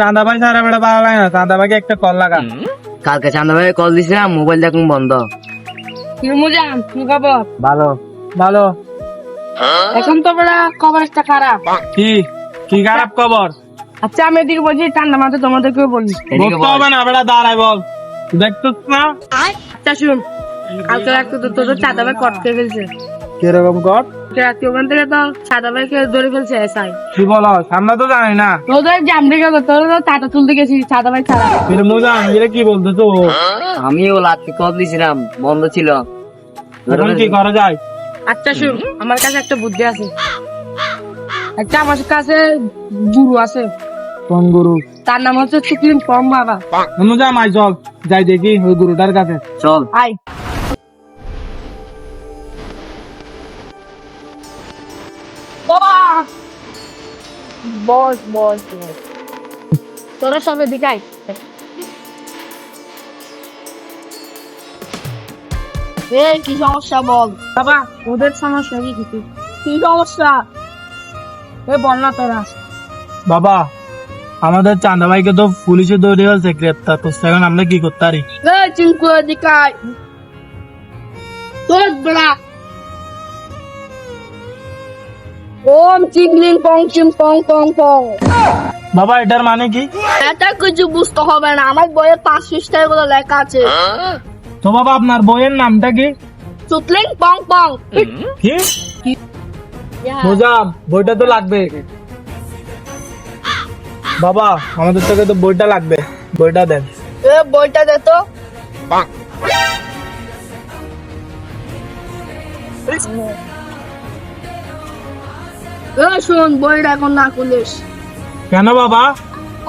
চাঁদা ভাই সারা বেড়া পাওয়া যায় না, চাঁদা ভাইকে একটা কল লাগা। কালকে চান্দা ভাই কল দিছিলাম, মোবাইল দেখুন বন্ধ। মুজান কি খবর? ভালো ভালো। এখন তো বড় খবর একটা খারাপ। কি কি খারাপ খবর? আচ্ছা আমি এদিকে বলছি, ঠান্ডা মাথায় তোমাদেরকেও বলি। এদিকে বলতে বল। হবে না, বেড়া দাঁড়াই বল। দেখছিস না আচ্ছা শুন, কালকে রাত্রে তো তোদের চাঁদা ভাই কট খেয়ে ফেলছে। কিরকম কর? রাত্রে ওখান থেকে তো চাঁদা ভাইকে ধরে ফেলছে এসআই। কি বলো, আমরা তো জানি না। তোদের জামড়ে গেল, তোরা তো টাটা তুলতে গেছিস চাঁদা ভাই ছাড়া। ফির মুজান এটা কি বলতেছো? আমিও লাটকে কল দিছিলাম, বন্ধ ছিল। এখন কি করা যায়? আচ্ছা শুন, আমার কাছে একটা বুদ্ধি আছে। একটা আমার কাছে গুরু আছে, কোন গুরু? তার নাম হচ্ছে সুপ্রিম ফর্ম বাবা। মুজান আই চল যাই দেখি ওই গুরুটার কাছে। চল। আই বস বস তোরা সব এদিকে আয়। এই কি সমস্যা বল বাবা, ওদের সমস্যা কি? কিছু কি সমস্যা? বল না তোরা। বাবা আমাদের চাঁদা ভাইকে তো পুলিশে ধরে ফেলছে, গ্রেপ্তার করছে। এখন আমরা কি করতে পারি? এই চিঙ্কু এদিকে আয়। তোর বড়া ওম চিংলিং পং চিং পং পং পং। বাবা এটার মানে কি? এটা কিছু বুঝতে হবে না, আমার বইয়ে 5 পৃষ্ঠায় গুলো লেখা আছে। তো বাবা আপনার বইয়ের নামটা কি? চুতলিং পং পং। কি মুজাম বইটা তো লাগবে। বাবা আমাদের থেকে তো বইটা লাগবে, বইটা দেন। এ বইটা দে তো। শোন, বইটা এখন না খুলিস। কেন বাবা?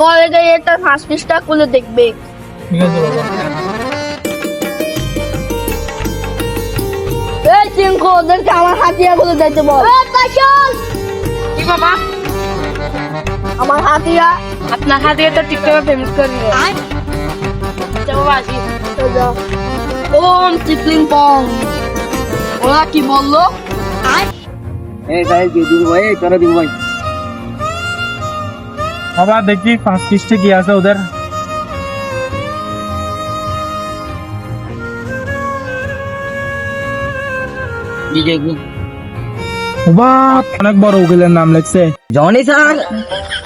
কলেজে এটা 5 পৃষ্ঠা খুলে দেখবে। ঠিক আছে বাবা। এই চিঙ্কু ওদেরকে আমার হাতিয়া গুলো দিতে বল। কি বাবা? আমার হাতিয়া। আপনার হাতিয়া তো টিকটকে পেমেন্ট করবে। আচ্ছা বাবা আসি। ওম চিকলিং পং। ওরা কি বললো? এই ভাই দিবু ভাই, তোরা দিবু ভাই। বাবা দেখি 5 পৃষ্ঠে কি আছে ওদের। বাবা অনেক বড় উকিলের নাম লিখছে। জনি স্যার,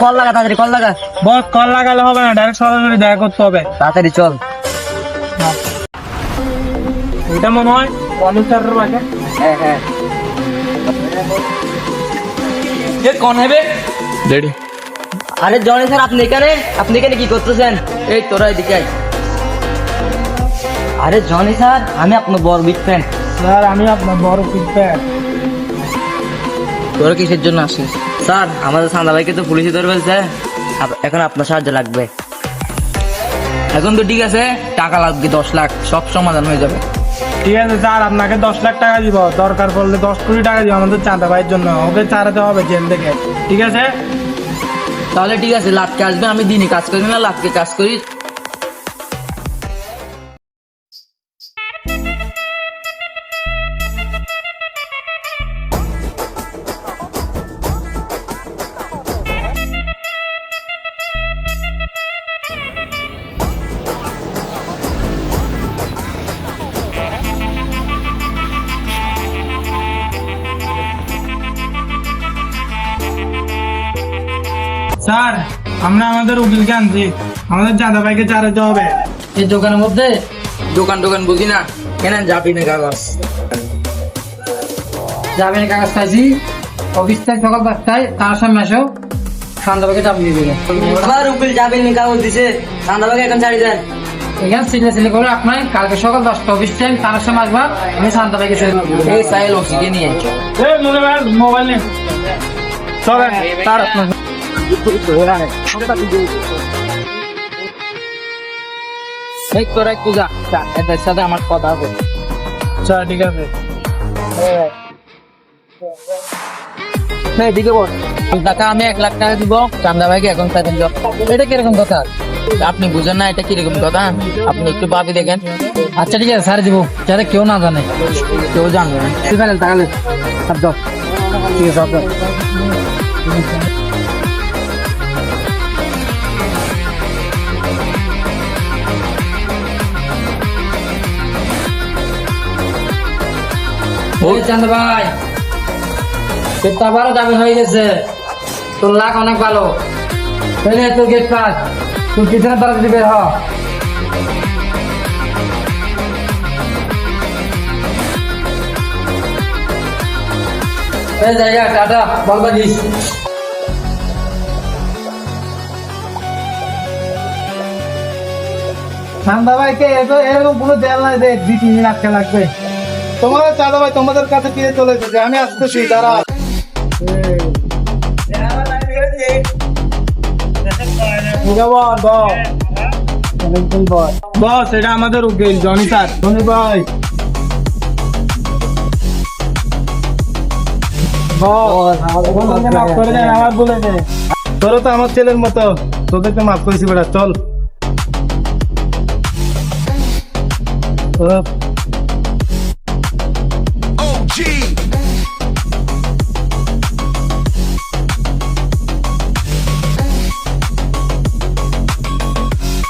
কল লাগা তাড়াতাড়ি, কল লাগা। বস কল লাগালে হবে না, ডাইরেক্ট সরাসরি দেখা করতে হবে। তাড়াতাড়ি চল। এটা মনে হয় অনুপ স্যারের বাসা। হ্যাঁ হ্যাঁ। कौन है बे? রেডি। আরে জনি স্যার, আপনি এখানে কি করতেছেন? এই তোরা এদিকে আয়। আরে জনি স্যার, আমি আপনার বড় বিগ ফ্যান। স্যার আমি আপনার বড় ফিডব্যাক। তোরা কিসের জন্য আসিস? স্যার আমাদের সান্দা ভাইকে তো পুলিশে ধরে ফেলছে, এখন আপনার সাহায্য লাগবে। এখন তো ঠিক আছে, টাকা লাগবে 10 লাখ, সব সমাধান হয়ে যাবে। ঠিক আছে স্যার, আপনাকে 10 লাখ টাকা দিব, দরকার পড়লে 10 কোটি টাকা দিব আমাদের চাঁদা ভাইয়ের জন্য। ওকে ছাড়াতে হবে জেল থেকে, ঠিক আছে? তাহলে ঠিক আছে, লাটকে আসবে, আমি দিনে কাজ করি না, লাটকে কাজ করি। স্যার আমরা আমাদের উকিলকে আনছি, আমাদের চাঁদা ভাইকে ছাড়াতে হবে। এই দোকানের মধ্যে দোকান বুঝি না, কেন যাবি না কাগজ? যাবে না কাগজ পাইছি, অফিস থেকে সকাল 10টায়, তার সামনে আসো, সন্ধ্যাবাকে চাপ দিয়ে দেবে। আবার উকিল যাবেন নি, কাগজ দিছে। সান্দা ভাইকে এখন ছাড়ি দেন। এখানে সিলে করে আপনার কালকে সকাল 10টা অফিস টাইম, তার সামনে আসবা, আমি সন্ধ্যাবাকে শুরু করবো। এই সাইল ওসিকে নিয়ে এই মনে ভাই মোবাইল নে চলে তার আপনার এই তোরা একটু যা, এদের সাথে আমার কথা হবে। আচ্ছা ঠিক আছে। এদিকে বল। টাকা আমি 1 লাখ টাকা দিব, চান্দা ভাইকে এখন চাইতেন। এটা কিরকম কথা? আপনি বুঝেন না এটা কিরকম কথা? আপনি একটু ভাবি দেখেন। আচ্ছা ঠিক আছে, সারে দিব, যাতে কেউ না জানে, কেউ জানবে না। তাহলে ঠিক আছে। চান্দা ভাই গেটটা আবারও দাবি হয়ে গেছে, তোর লাখ অনেক ভালো। এই নে তোর গেট পাস, তুই পিছনে দরজা দিয়ে বের হ। এই জায়গা টাটা বলবা দিস। চান্দা ভাইকে এরকম কোনো দেয়াল নাই যে 2-3 দিন আটকে লাগবে। তোমাদের চাঁদা ভাই তোমাদের কাছে ফিরে চলে এসেছে, আমি আসতেছি, দাঁড়া। বস, এটা আমাদের উকিল জনি স্যার। জনি ভাই মাফ করে দেন, আমার বলে দে। তোরা তো আমার ছেলের মতো, তোদেরকে মাফ করেছি বেটা, চল। OG